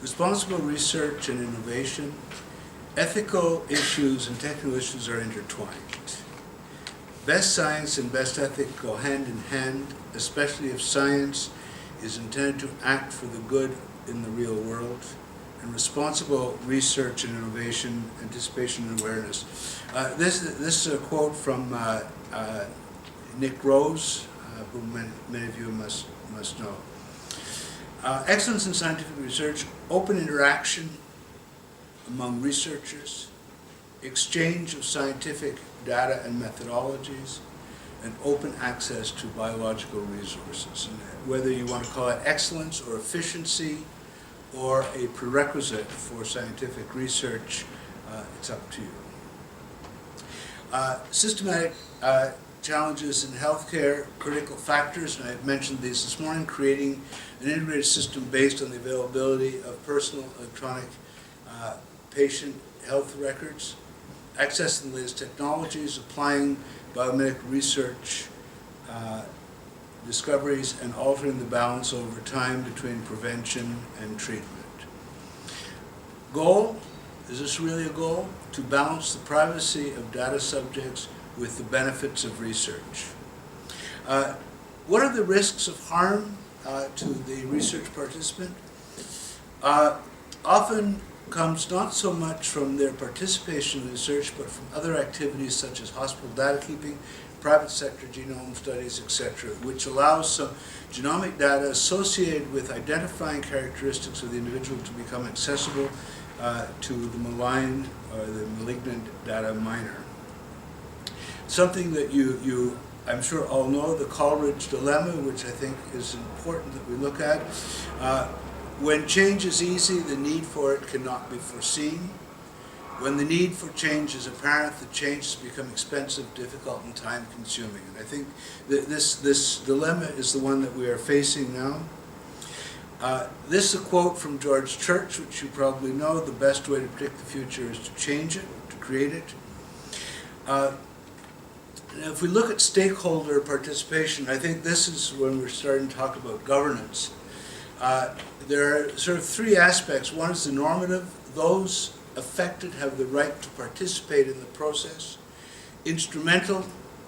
Responsible research and innovation, ethical issues and technical issues are intertwined. Best science and best ethics go hand in hand, especially if science is intended to act for the good in the real world. And responsible research and innovation, anticipation and awareness. This is a quote from Nick Rose, who many of you must know. Excellence in scientific research, open interaction among researchers, exchange of scientific data and methodologies, and open access to biological resources. And whether you want to call it excellence or efficiency or a prerequisite for scientific research, it's up to you. Systematic challenges in healthcare, critical factors, and I've mentioned these this morning, creating an integrated system based on the availability of personal electronic patient health records, accessing the latest technologies, applying biomedical research discoveries, and altering the balance over time between prevention and treatment. Goal, is this really a goal? To balance the privacy of data subjects with the benefits of research. What are the risks of harm to the research participant? Often comes not so much from their participation in research, but from other activities such as hospital data keeping, private sector genome studies, etc., which allows some genomic data associated with identifying characteristics of the individual to become accessible to the malign or the malignant data miner. Something that you I'm sure all know, the Coleridge dilemma, which I think is important that we look at. When change is easy, the need for it cannot be foreseen. When the need for change is apparent, the changes become expensive, difficult, and time-consuming. And I think that this dilemma is the one that we are facing now. This is a quote from George Church, which you probably know: the best way to predict the future is to change it, to create it. If we look at stakeholder participation, I think this is when we're starting to talk about governance. There are sort of three aspects. One is the normative. Those affected have the right to participate in the process. Instrumental,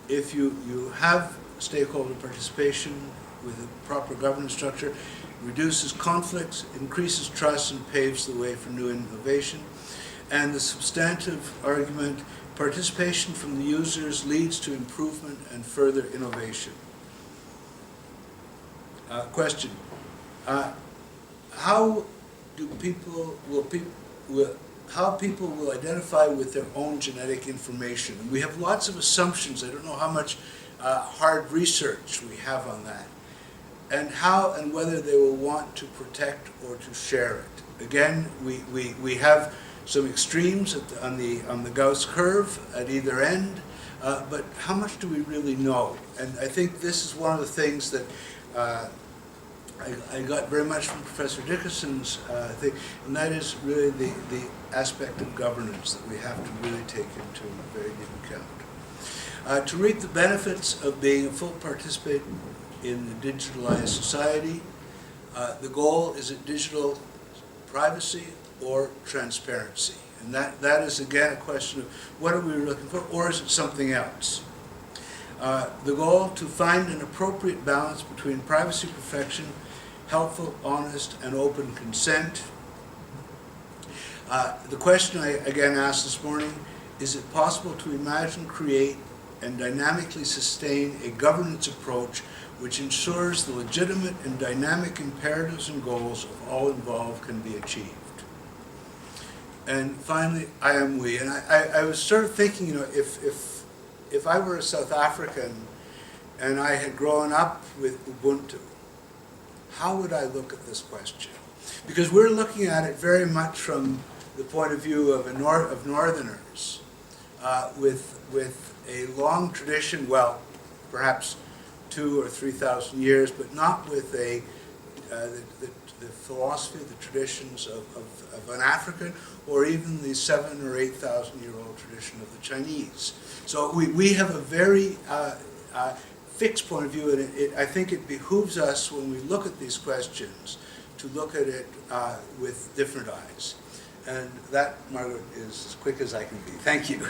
if you have stakeholder participation with a proper governance structure, reduces conflicts, increases trust, and paves the way for new innovation. And the substantive argument, participation from the users leads to improvement and further innovation. Question. How people will identify with their own genetic information? And we have lots of assumptions. I don't know how much hard research we have on that, and how and whether they will want to protect or to share it. Again, we have some extremes on the Gauss curve at either end, but how much do we really know? And I think this is one of the things that I got very much from Professor Dickinson's thing, and that is really the aspect of governance that we have to really take into very deep account. To reap the benefits of being a full participant in the digitalized society, the goal is it digital privacy or transparency? And that is again a question of what are we looking for, or is it something else? The goal, to find an appropriate balance between privacy protection, helpful, honest, and open consent. The question I again asked this morning, is it possible to imagine, create, and dynamically sustain a governance approach which ensures the legitimate and dynamic imperatives and goals of all involved can be achieved? And finally, I am we. And I was sort of thinking, if I were a South African and I had grown up with Ubuntu, how would I look at this question? Because we're looking at it very much from the point of view of Northerners, with a long tradition, well, perhaps 2,000 or 3,000 years, but not with the philosophy, the traditions of an African, or even the 7,000 or 8,000 year old tradition of the Chinese. So we have a very fixed point of view, and I think it behooves us when we look at these questions to to look at it with different eyes. And that, Margaret, is as quick as I can be. Thank you.